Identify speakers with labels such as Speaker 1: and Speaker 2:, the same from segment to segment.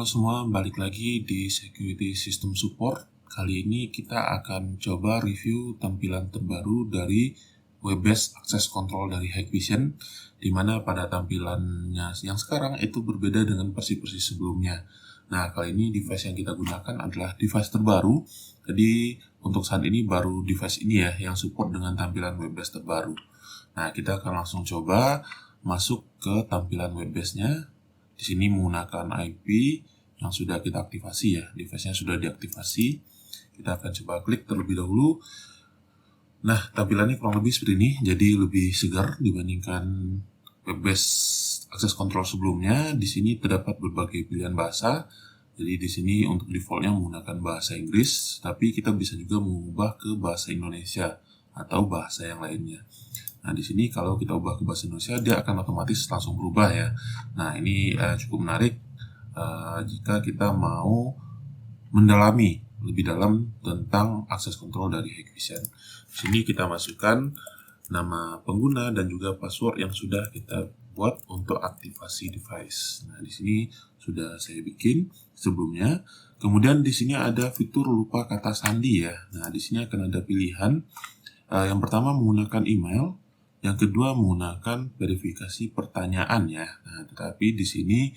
Speaker 1: Halo semua, balik lagi di Security System Support. Kali ini kita akan coba review tampilan terbaru dari Web-based Access Control dari Hikvision, di mana pada tampilannya yang sekarang itu berbeda dengan versi-versi sebelumnya. Nah, kali ini device yang kita gunakan adalah device terbaru. Jadi, untuk saat ini baru device ini ya yang support dengan tampilan Web-based terbaru. Nah, kita akan langsung coba masuk ke tampilan Web-based-nya. Di sini menggunakan IP yang sudah kita aktifasi ya, device-nya sudah diaktifasi. Kita akan coba klik terlebih dahulu. Nah, tampilannya kurang lebih seperti ini, jadi lebih segar dibandingkan web-based access control sebelumnya. Di sini terdapat berbagai pilihan bahasa. Jadi di sini untuk defaultnya menggunakan bahasa Inggris, tapi kita bisa juga mengubah ke bahasa Indonesia atau bahasa yang lainnya. Nah, di sini kalau kita ubah ke bahasa Indonesia, dia akan otomatis langsung berubah ya. Nah, ini cukup menarik jika kita mau mendalami lebih dalam tentang akses kontrol dari Hikvision. Di sini kita masukkan nama pengguna dan juga password yang sudah kita buat untuk aktivasi device. Nah, di sini sudah saya bikin sebelumnya. Kemudian di sini ada fitur lupa kata sandi ya. Nah, di sini akan ada pilihan. Yang pertama menggunakan email. Yang kedua menggunakan verifikasi pertanyaan ya. Nah, tetapi di sini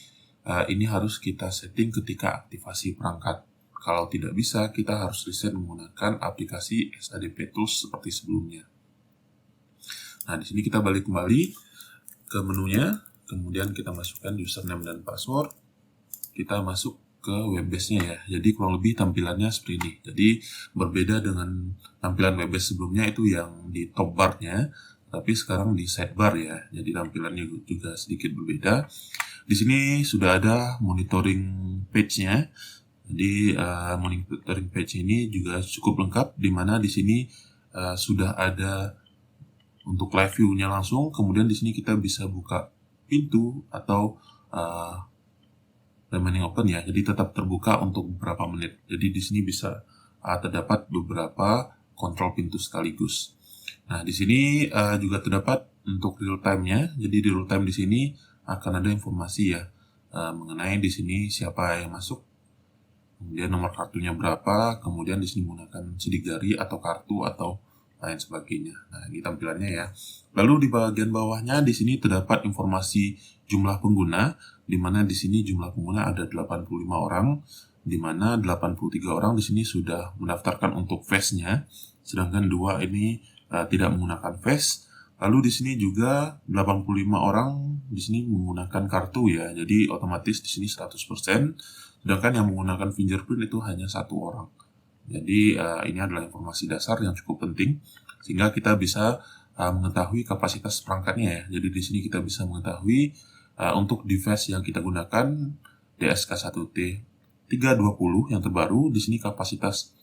Speaker 1: ini harus kita setting ketika aktivasi perangkat. Kalau tidak bisa, kita harus reset menggunakan aplikasi SADP Tools seperti sebelumnya. Nah, di sini kita balik kembali ke menunya, kemudian kita masukkan username dan password. Kita masuk ke web-based-nya ya. Jadi kurang lebih tampilannya seperti ini. Jadi berbeda dengan tampilan web-based sebelumnya itu yang di top bar-nya. Tapi sekarang di sidebar ya, jadi tampilannya juga sedikit berbeda. Di sini sudah ada monitoring page-nya. Jadi monitoring page ini juga cukup lengkap, di mana di sini sudah ada untuk live view-nya langsung. Kemudian di sini kita bisa buka pintu atau remaining open ya, jadi tetap terbuka untuk beberapa menit. Jadi di sini bisa terdapat beberapa kontrol pintu sekaligus. Nah, di sini juga terdapat untuk real time-nya. Jadi di real time di sini akan ada informasi ya mengenai di sini siapa yang masuk, kemudian nomor kartunya berapa, kemudian di sini menggunakan sidik jari atau kartu atau lain sebagainya. Nah, ini tampilannya ya. Lalu di bagian bawahnya di sini terdapat informasi jumlah pengguna, di mana di sini jumlah pengguna ada 85 orang, di mana 83 orang di sini sudah mendaftarkan untuk face-nya, sedangkan 2 ini tidak menggunakan face. Lalu di sini juga 85 orang di sini menggunakan kartu ya. Jadi otomatis di sini 100%, sedangkan yang menggunakan fingerprint itu hanya 1 orang. Jadi ini adalah informasi dasar yang cukup penting sehingga kita bisa mengetahui kapasitas perangkatnya ya. Jadi di sini kita bisa mengetahui untuk device yang kita gunakan DSK1T 320 yang terbaru, di sini kapasitas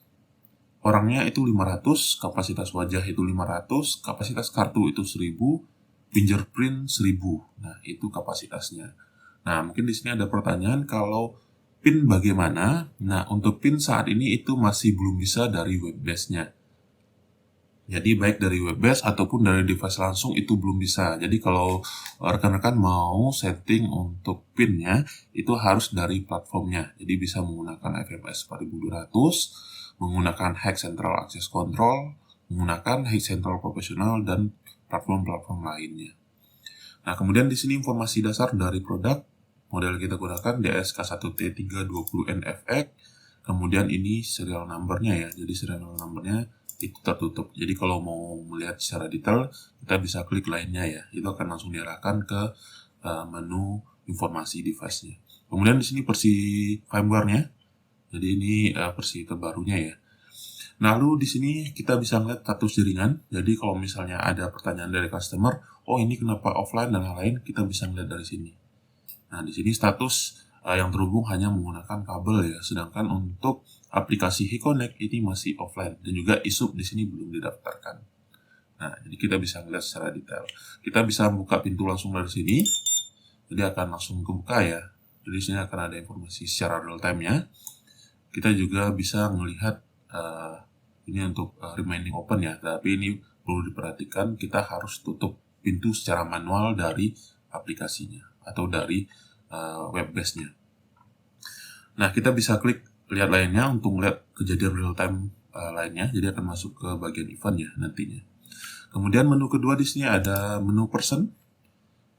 Speaker 1: orangnya itu 500, kapasitas wajah itu 500, kapasitas kartu itu 1000, fingerprint 1000. Nah, itu kapasitasnya. Nah, mungkin di sini ada pertanyaan kalau PIN bagaimana? Nah, untuk PIN saat ini itu masih belum bisa dari web-based-nya. Jadi baik dari web-based ataupun dari device langsung itu belum bisa. Jadi kalau rekan-rekan mau setting untuk PIN-nya itu harus dari platformnya. Jadi bisa menggunakan FMS 4200, menggunakan Hack Central Access Control, menggunakan Hack Central Professional dan platform-platform lainnya. Nah, kemudian di sini informasi dasar dari produk. Model kita gunakan DSK1T320NFX. Kemudian ini serial number-nya ya. Jadi serial number-nya itu tertutup. Jadi kalau mau melihat secara detail, kita bisa klik lainnya ya. Itu akan langsung diarahkan ke menu informasi device-nya. Kemudian di sini versi firmware-nya. Jadi ini versi terbarunya ya. Lalu di sini kita bisa melihat status jaringan. Jadi kalau misalnya ada pertanyaan dari customer, oh ini kenapa offline dan lain-lain, kita bisa melihat dari sini. Nah, di sini status yang terhubung hanya menggunakan kabel ya, sedangkan untuk aplikasi HiConnect ini masih offline dan juga ISUP di sini belum didaftarkan. Nah, jadi kita bisa melihat secara detail. Kita bisa buka pintu langsung dari sini, jadi akan langsung kebuka ya. Jadi di sini akan ada informasi secara real time-nya. Kita juga bisa melihat ini untuk remaining open ya, tapi ini perlu diperhatikan, kita harus tutup pintu secara manual dari aplikasinya atau dari web-based-nya. Nah, kita bisa klik lihat lainnya untuk melihat kejadian real time lainnya. Jadi akan masuk ke bagian event ya nantinya. Kemudian menu kedua di sini ada menu person.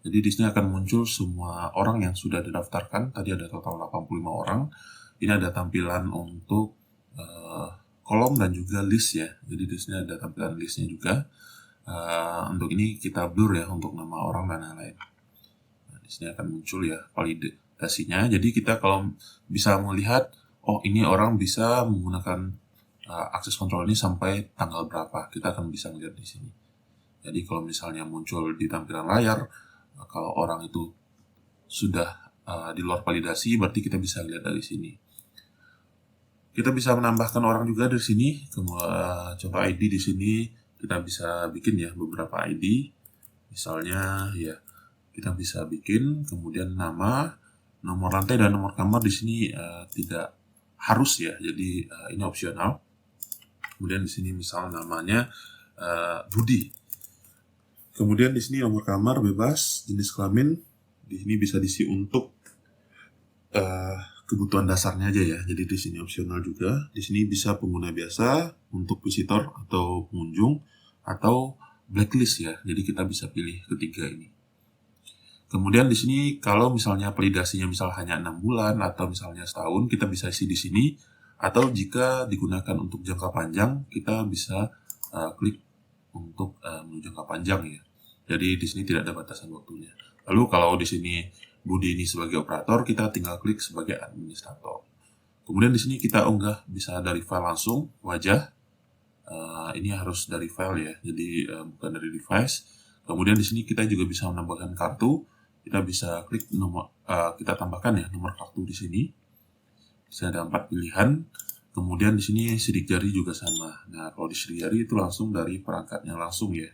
Speaker 1: Jadi di sini akan muncul semua orang yang sudah didaftarkan. Tadi ada total 85 orang. Ini ada tampilan untuk kolom dan juga list ya. Jadi di sini ada tampilan listnya juga. Untuk ini kita blur ya untuk nama orang dan lain-lain. Nah, di sini akan muncul ya validasinya. Jadi kita kalau bisa melihat, oh ini orang bisa menggunakan akses kontrol ini sampai tanggal berapa, kita akan bisa melihat di sini. Jadi kalau misalnya muncul di tampilan layar, kalau orang itu sudah di luar validasi, berarti kita bisa lihat dari sini. Kita bisa menambahkan orang juga dari sini. Coba ID di sini kita bisa bikin ya beberapa ID. Misalnya ya kita bisa bikin, kemudian nama, nomor lantai dan nomor kamar di sini tidak harus ya. Jadi ini opsional. Kemudian di sini misal namanya Budi. Kemudian di sini nomor kamar bebas, jenis kelamin di sini bisa diisi untuk kebutuhan dasarnya aja ya. Jadi di sini opsional juga. Di sini bisa pengguna biasa untuk visitor atau pengunjung atau blacklist ya. Jadi kita bisa pilih ketiga ini. Kemudian di sini kalau misalnya validasinya misal hanya 6 bulan atau misalnya setahun, kita bisa isi di sini. Atau jika digunakan untuk jangka panjang, kita bisa klik untuk menu jangka panjang ya. Jadi di sini tidak ada batasan waktunya. Lalu kalau di sini Budi ini sebagai operator, kita tinggal klik sebagai administrator. Kemudian di sini kita unggah bisa dari file langsung wajah. Ini harus dari file ya, jadi bukan dari device. Kemudian di sini kita juga bisa menambahkan kartu. Kita bisa klik nomor, kita tambahkan ya nomor kartu di sini. Bisa ada 4 pilihan. Kemudian di sini sidik jari juga sama. Nah, kalau di sidik jari itu langsung dari perangkatnya langsung ya.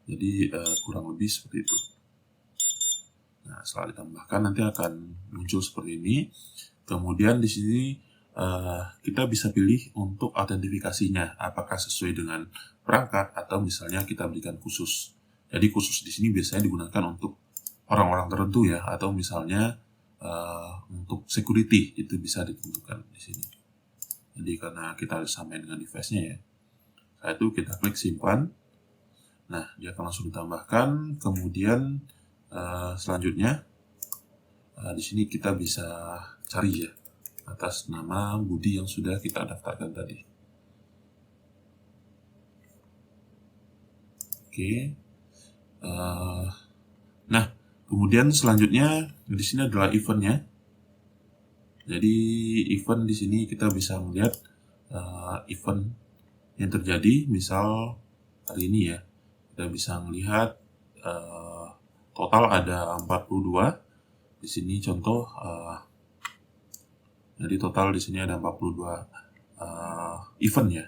Speaker 1: Jadi kurang lebih seperti itu. Nah, setelah ditambahkan nanti akan muncul seperti ini. Kemudian di sini kita bisa pilih untuk autentifikasinya, apakah sesuai dengan perangkat atau misalnya kita berikan khusus. Jadi khusus di sini biasanya digunakan untuk orang-orang tertentu ya, atau misalnya untuk security itu bisa ditentukan di sini. Jadi karena kita harus samain dengan device-nya ya. Setelah itu kita klik simpan. Nah, dia akan langsung ditambahkan. Kemudian selanjutnya di sini kita bisa cari ya atas nama Budi yang sudah kita daftarkan tadi. Oke. Nah, kemudian selanjutnya di sini adalah eventnya. Jadi event di sini kita bisa melihat event yang terjadi. Misal hari ini ya, kita bisa melihat total ada 42. Di sini contoh, jadi total di sini ada 42 event ya.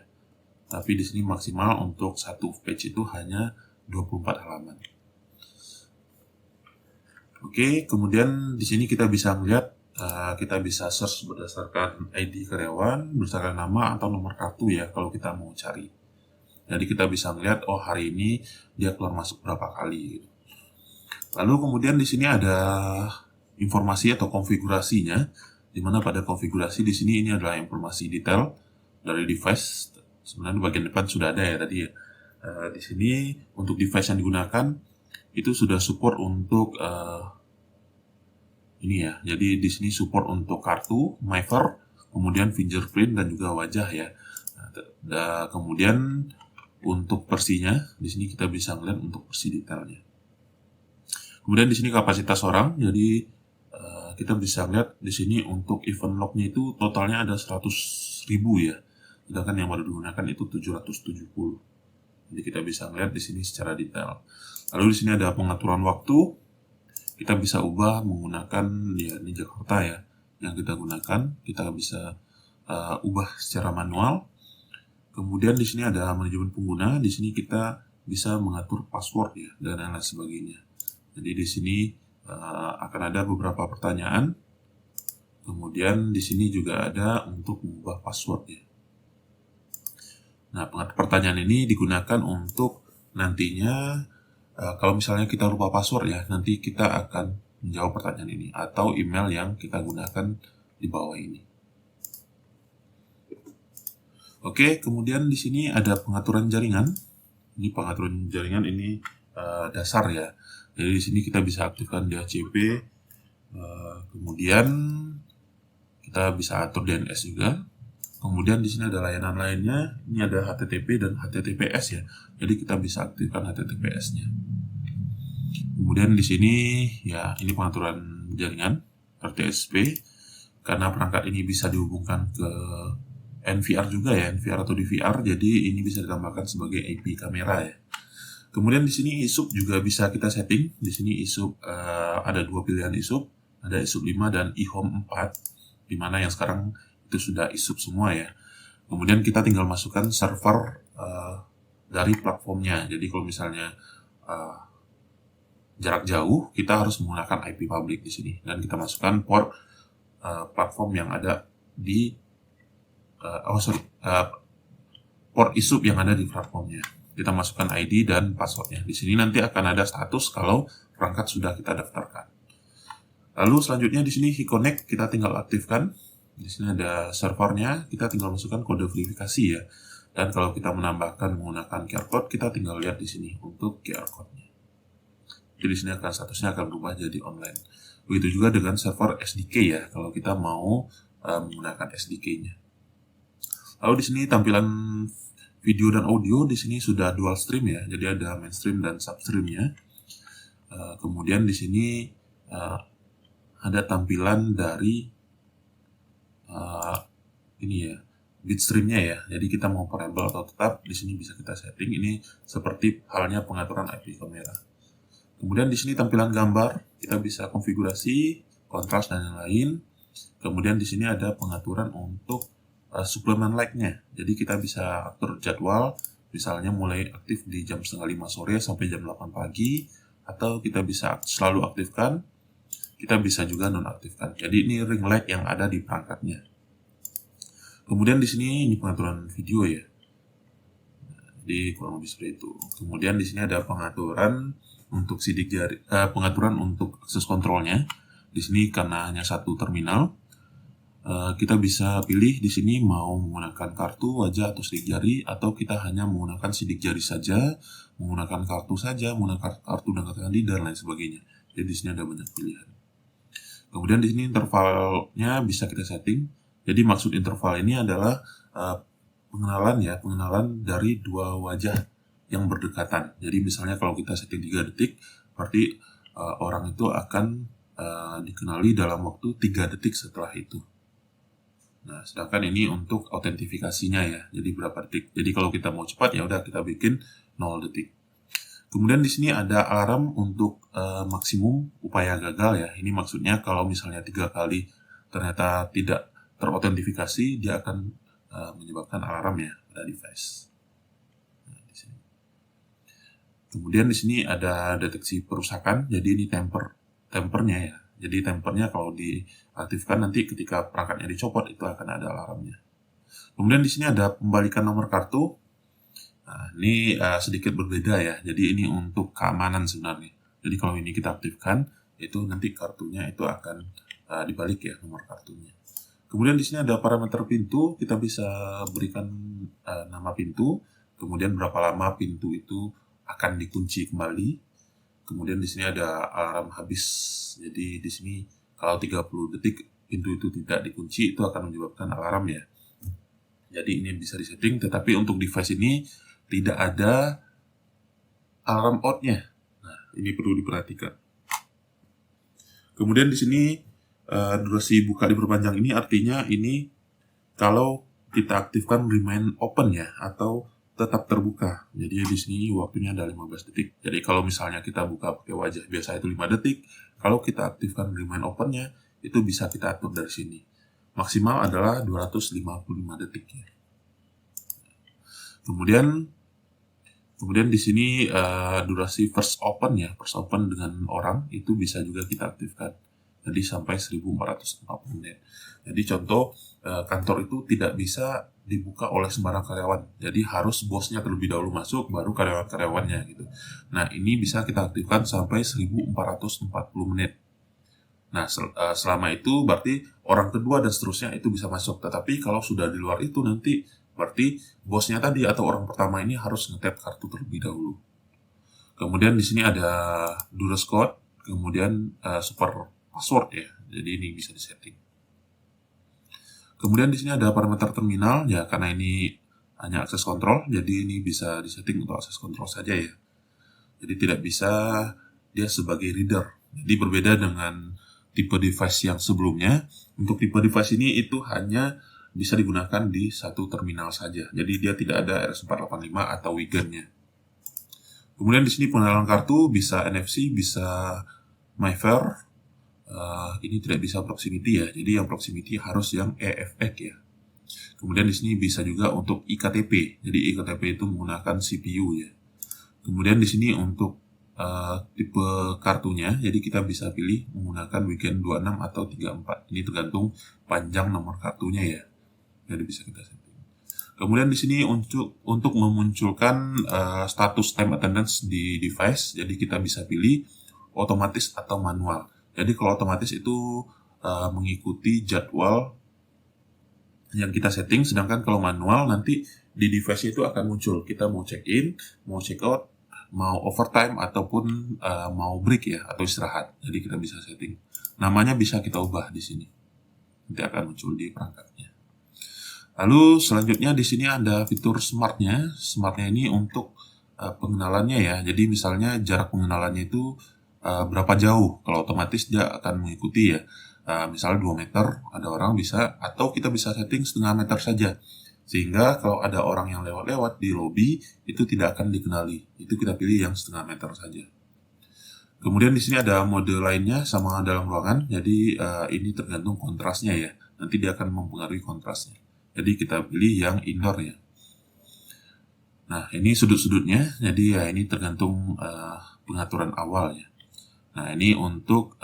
Speaker 1: Tapi di sini maksimal untuk satu page itu hanya 24 halaman. Oke, kemudian di sini kita bisa melihat, kita bisa search berdasarkan ID karyawan, berdasarkan nama atau nomor kartu ya kalau kita mau cari. Jadi kita bisa melihat, oh hari ini dia keluar masuk berapa kali. Lalu kemudian di sini ada informasi atau konfigurasinya, di mana pada konfigurasi di sini ini adalah informasi detail dari device. Sebenarnya bagian depan sudah ada ya tadi ya. Di sini untuk device yang digunakan itu sudah support untuk ini ya. Jadi di sini support untuk kartu, MyVer, kemudian fingerprint dan juga wajah ya. Nah, kemudian untuk versinya di sini kita bisa melihat untuk versi detailnya. Kemudian di sini kapasitas orang, jadi kita bisa lihat di sini untuk event lognya itu totalnya ada 100.000 ya. Sedangkan yang baru digunakan itu 770. Jadi kita bisa melihat di sini secara detail. Lalu di sini ada pengaturan waktu. Kita bisa ubah menggunakan ya ini Jakarta ya yang kita gunakan. Kita bisa ubah secara manual. Kemudian di sini ada manajemen pengguna. Di sini kita bisa mengatur password ya dan lain sebagainya. Jadi di sini akan ada beberapa pertanyaan. Kemudian di sini juga ada untuk mengubah password ya. Nah, pertanyaan ini digunakan untuk nantinya kalau misalnya kita lupa password ya, nanti kita akan menjawab pertanyaan ini atau email yang kita gunakan di bawah ini. Oke, kemudian di sini ada pengaturan jaringan. Ini pengaturan jaringan ini dasar ya. Jadi di sini kita bisa aktifkan DHCP. Kemudian kita bisa atur DNS juga. Kemudian di sini ada layanan lainnya. Ini ada HTTP dan HTTPS ya. Jadi kita bisa aktifkan HTTPS-nya. Kemudian di sini ya ini pengaturan jaringan RTSP. Karena perangkat ini bisa dihubungkan ke NVR juga ya, NVR atau DVR. Jadi ini bisa ditambahkan sebagai IP kamera ya. Kemudian di sini ISUP juga bisa kita setting. Di sini ISUP ada dua pilihan ISUP, ada ISUP 5 dan eHome 4, di mana yang sekarang itu sudah ISUP semua ya. Kemudian kita tinggal masukkan server dari platformnya. Jadi kalau misalnya jarak jauh, kita harus menggunakan IP public di sini dan kita masukkan port platform yang ada di port ISUP yang ada di platformnya. Kita masukkan ID dan passwordnya. Di sini nanti akan ada status kalau perangkat sudah kita daftarkan. Lalu selanjutnya di sini HeConnect kita tinggal aktifkan. Di sini ada servernya, kita tinggal masukkan kode verifikasi ya. Dan kalau kita menambahkan menggunakan QR code, kita tinggal lihat di sini untuk QR code-nya. Jadi di sini akan statusnya akan berubah jadi online. Begitu juga dengan server SDK ya, kalau kita mau menggunakan SDK-nya. Lalu di sini tampilan video dan audio di sini sudah dual stream ya, jadi ada mainstream dan substreamnya. Kemudian di sini ada tampilan dari ini ya, bitstreamnya ya. Jadi kita mau variable atau tetap, di sini bisa kita setting. Ini seperti halnya pengaturan IP kamera. Kemudian di sini tampilan gambar, kita bisa konfigurasi, kontras dan yang lain. Kemudian di sini ada pengaturan untuk suplemen light-nya. Jadi kita bisa atur jadwal, misalnya mulai aktif di jam 4:30 sore sampai jam 8 pagi, atau kita bisa selalu aktifkan, kita bisa juga nonaktifkan. Jadi ini ring light yang ada di perangkatnya. Kemudian di sini ini pengaturan video ya. Jadi kurang lebih seperti itu. Kemudian di sini ada pengaturan untuk sidik jari, pengaturan untuk akses kontrolnya. Di sini karena hanya satu terminal, kita bisa pilih di sini mau menggunakan kartu wajah atau sidik jari, atau kita hanya menggunakan sidik jari saja, menggunakan kartu saja, menggunakan kartu dan kata sandi dan lain sebagainya. Jadi di sini ada banyak pilihan. Kemudian di sini intervalnya bisa kita setting. Jadi maksud interval ini adalah pengenalan dari dua wajah yang berdekatan. Jadi misalnya kalau kita setting 3 detik, berarti orang itu akan dikenali dalam waktu 3 detik setelah itu. Nah, sedangkan ini untuk autentifikasinya ya. Jadi berapa detik. Jadi kalau kita mau cepat ya udah kita bikin 0 detik. Kemudian di sini ada alarm untuk maksimum upaya gagal ya. Ini maksudnya kalau misalnya 3 kali ternyata tidak terotentifikasi, dia akan menyebabkan alarm ya pada device. Nah, di sini. Kemudian di sini ada deteksi perusakan. Jadi ini tempernya ya. Jadi tempernya kalau diaktifkan nanti ketika perangkatnya dicopot itu akan ada alarmnya. Kemudian di sini ada pembalikan nomor kartu. Nah, ini sedikit berbeda ya. Jadi ini untuk keamanan sebenarnya. Jadi kalau ini kita aktifkan, itu nanti kartunya itu akan dibalik ya nomor kartunya. Kemudian di sini ada parameter pintu, kita bisa berikan nama pintu, kemudian berapa lama pintu itu akan dikunci kembali. Kemudian di sini ada alarm habis. Jadi di sini kalau 30 detik pintu itu tidak dikunci, itu akan menyebabkan alarm ya. Jadi ini bisa disetting, tetapi untuk device ini tidak ada alarm out-nya. Nah, ini perlu diperhatikan. Kemudian di sini durasi buka diperpanjang ini artinya ini kalau kita aktifkan remain open ya, atau tetap terbuka. Jadi di sini waktunya ada 15 detik. Jadi kalau misalnya kita buka pakai wajah biasa itu 5 detik, kalau kita aktifkan remain open-nya itu bisa kita atur dari sini. Maksimal adalah 255 detik ya. Kemudian di sini durasi first open ya, first open dengan orang itu bisa juga kita aktifkan. Jadi sampai 1440 menit. Jadi contoh kantor itu tidak bisa dibuka oleh sembarang karyawan. Jadi harus bosnya terlebih dahulu masuk, baru karyawan-karyawannya gitu. Nah ini bisa kita aktifkan sampai 1440 menit. Nah selama itu berarti orang kedua dan seterusnya itu bisa masuk. Tetapi kalau sudah di luar itu nanti Berarti bosnya tadi atau orang pertama ini harus nge-tap kartu terlebih dahulu. Kemudian di sini ada Dures Code, kemudian super password ya. Jadi ini bisa disetting. Kemudian di sini ada parameter terminal ya, karena ini hanya akses kontrol, jadi ini bisa disetting untuk akses kontrol saja ya. Jadi tidak bisa dia sebagai reader. Jadi berbeda dengan tipe device yang sebelumnya. Untuk tipe device ini itu hanya bisa digunakan di satu terminal saja. Jadi dia tidak ada RS485 atau Wigan-nya. Kemudian di sini pengenalan kartu bisa NFC, bisa MyFair. Ini tidak bisa proximity ya. Jadi yang proximity harus yang EFX ya. Kemudian di sini bisa juga untuk iKTP. Jadi iKTP itu menggunakan CPU ya. Kemudian di sini untuk tipe kartunya, jadi kita bisa pilih menggunakan Wigan 26 atau 34. Ini tergantung panjang nomor kartunya ya. Jadi bisa kita setting. Kemudian di sini untuk memunculkan status time attendance di device, jadi kita bisa pilih otomatis atau manual. Jadi kalau otomatis itu mengikuti jadwal yang kita setting, sedangkan kalau manual nanti di device itu akan muncul kita mau check in, mau check out, mau overtime ataupun mau break ya atau istirahat. Jadi kita bisa setting. Namanya bisa kita ubah di sini. Nanti akan muncul di perangkatnya. Lalu selanjutnya di sini ada fitur smartnya. Smartnya ini untuk pengenalannya ya. Jadi misalnya jarak pengenalannya itu berapa jauh. Kalau otomatis dia akan mengikuti ya. Misalnya 2 meter ada orang bisa, atau kita bisa setting setengah meter saja. Sehingga kalau ada orang yang lewat-lewat di lobi itu tidak akan dikenali. Itu kita pilih yang setengah meter saja. Kemudian di sini ada mode lainnya sama dalam ruangan. Jadi ini tergantung kontrasnya ya. Nanti dia akan mempengaruhi kontrasnya. Jadi kita pilih yang indoor ya. Nah ini sudut-sudutnya. Jadi ya ini tergantung pengaturan awal ya. Nah ini untuk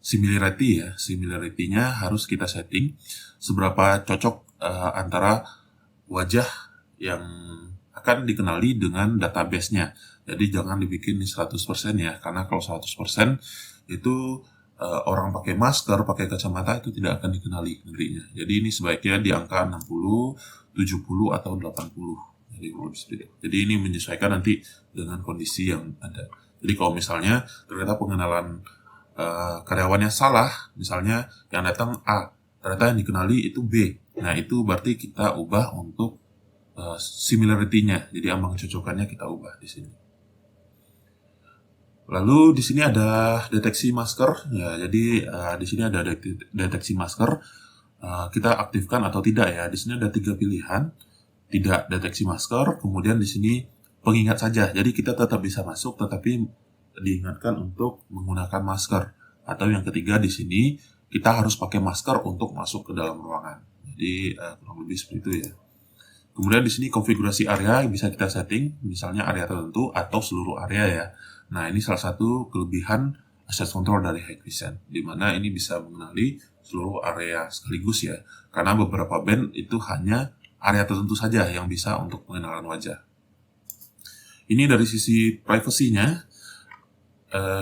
Speaker 1: similarity ya. Similarity-nya harus kita setting seberapa cocok antara wajah yang akan dikenali dengan database-nya. Jadi jangan dibikin 100% ya. Karena kalau 100% itu orang pakai masker, pakai kacamata itu tidak akan dikenali negerinya. Jadi ini sebaiknya di angka 60, 70 atau 80. Jadi ini menyesuaikan nanti dengan kondisi yang ada. Jadi kalau misalnya ternyata pengenalan karyawannya salah, misalnya yang datang A, ternyata yang dikenali itu B. Nah itu berarti kita ubah untuk similarity-nya. Jadi ambang kecocokannya kita ubah di sini. Lalu di sini ada deteksi masker ya. Jadi di sini ada deteksi masker. Kita aktifkan atau tidak ya. Di sini ada 3 pilihan. Tidak deteksi masker. Kemudian di sini pengingat saja. Jadi kita tetap bisa masuk, tetapi diingatkan untuk menggunakan masker. Atau yang ketiga di sini kita harus pakai masker untuk masuk ke dalam ruangan. Jadi kurang lebih seperti itu ya. Kemudian di sini konfigurasi area bisa kita setting, misalnya area tertentu atau seluruh area ya. Nah, ini salah satu kelebihan access control dari Hikvision, di mana ini bisa mengenali seluruh area sekaligus ya. Karena beberapa band itu hanya area tertentu saja yang bisa untuk pengenalan wajah. Ini dari sisi privacy-nya,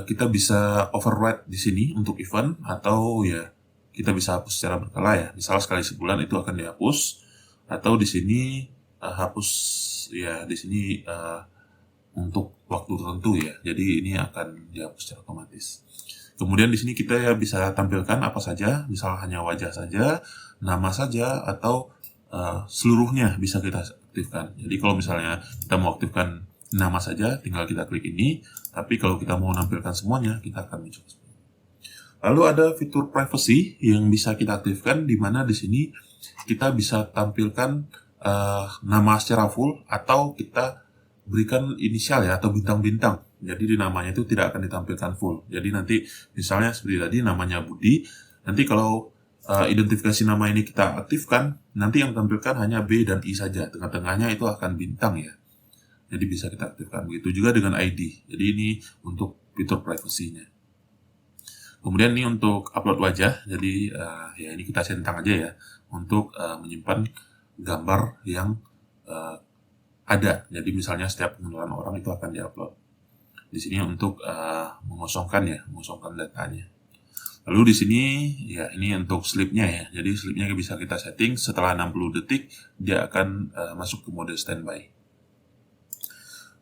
Speaker 1: kita bisa override di sini untuk event, atau ya kita bisa hapus secara berkala ya. Misal sekali sebulan itu akan dihapus, atau di sini hapus ya di sini untuk waktu tertentu ya. Jadi ini akan dihapus secara otomatis. Kemudian di sini kita ya bisa tampilkan apa saja, misal hanya wajah saja, nama saja, atau seluruhnya bisa kita aktifkan. Jadi kalau misalnya kita mau aktifkan nama saja, tinggal kita klik ini. Tapi kalau kita mau menampilkan semuanya, kita akan mencoba. Lalu ada fitur privacy yang bisa kita aktifkan, di mana di sini kita bisa tampilkan nama secara full, atau kita berikan inisial ya atau bintang-bintang. Jadi di namanya itu tidak akan ditampilkan full. Jadi nanti misalnya seperti tadi namanya Budi, nanti kalau identifikasi nama ini kita aktifkan, nanti yang tampilkan hanya B dan I saja. Tengah-tengahnya itu akan bintang ya. Jadi bisa kita aktifkan. Begitu juga dengan ID. Jadi ini untuk fitur privacy-nya. Kemudian ini untuk upload wajah. Jadi ya ini kita centang aja ya untuk menyimpan gambar yang ada. Jadi misalnya setiap pengenalan orang itu akan diupload. Di sini untuk mengosongkan datanya. Lalu di sini ya ini untuk sleep-nya ya. Jadi sleep-nya bisa kita setting setelah 60 detik dia akan masuk ke mode standby.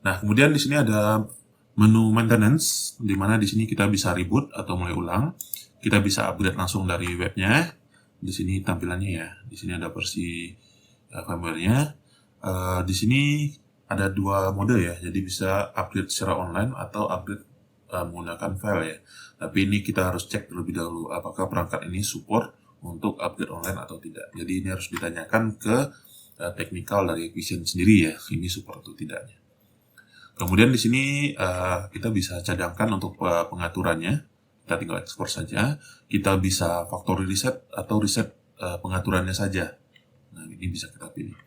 Speaker 1: Nah, kemudian di sini ada menu maintenance di mana di sini kita bisa reboot atau mulai ulang. Kita bisa upgrade langsung dari webnya. Di sini tampilannya ya. Di sini ada versi firmware-nya. Di sini ada dua mode ya. Jadi bisa upgrade secara online atau upgrade menggunakan file ya. Tapi ini kita harus cek terlebih dahulu apakah perangkat ini support untuk upgrade online atau tidak. Jadi ini harus ditanyakan ke teknikal dari Hikvision sendiri ya, ini support atau tidaknya. Kemudian di sini kita bisa cadangkan untuk pengaturannya. Kita tinggal ekspor saja. Kita bisa factory reset atau reset pengaturannya saja. Nah, ini bisa kita pilih.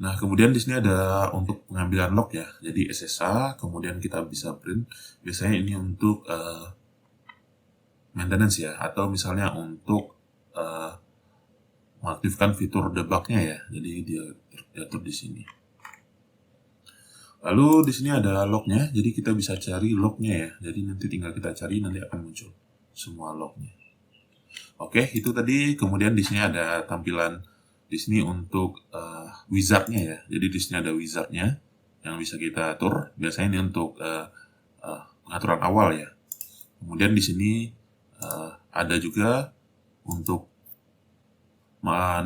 Speaker 1: Nah, kemudian di sini ada untuk pengambilan log ya. Jadi SSA, kemudian kita bisa print. Biasanya ini untuk maintenance ya, atau misalnya untuk mengaktifkan fitur debugnya ya. Jadi dia diatur di sini. Lalu di sini ada lognya, jadi kita bisa cari lognya ya. Jadi nanti tinggal kita cari, nanti akan muncul semua lognya. Oke, itu tadi. Kemudian di sini ada tampilan di sini untuk wizardnya ya. Jadi di sini ada wizardnya yang bisa kita atur. Biasanya ini untuk pengaturan awal ya. Kemudian di sini ada juga untuk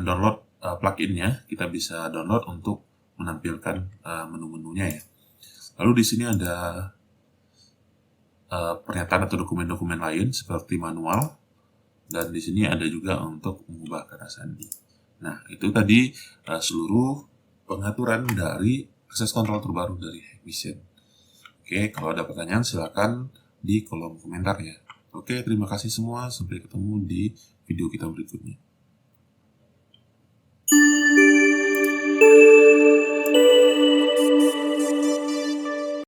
Speaker 1: download plugin-nya. Kita bisa download untuk menampilkan menu-menunya ya. Lalu di sini ada pernyataan atau dokumen-dokumen lain seperti manual, dan di sini ada juga untuk mengubah kata sandi. Nah, itu tadi seluruh pengaturan dari akses kontrol terbaru dari Hikvision. Oke, kalau ada pertanyaan silakan di kolom komentar ya. Oke, terima kasih semua. Sampai ketemu di video kita berikutnya.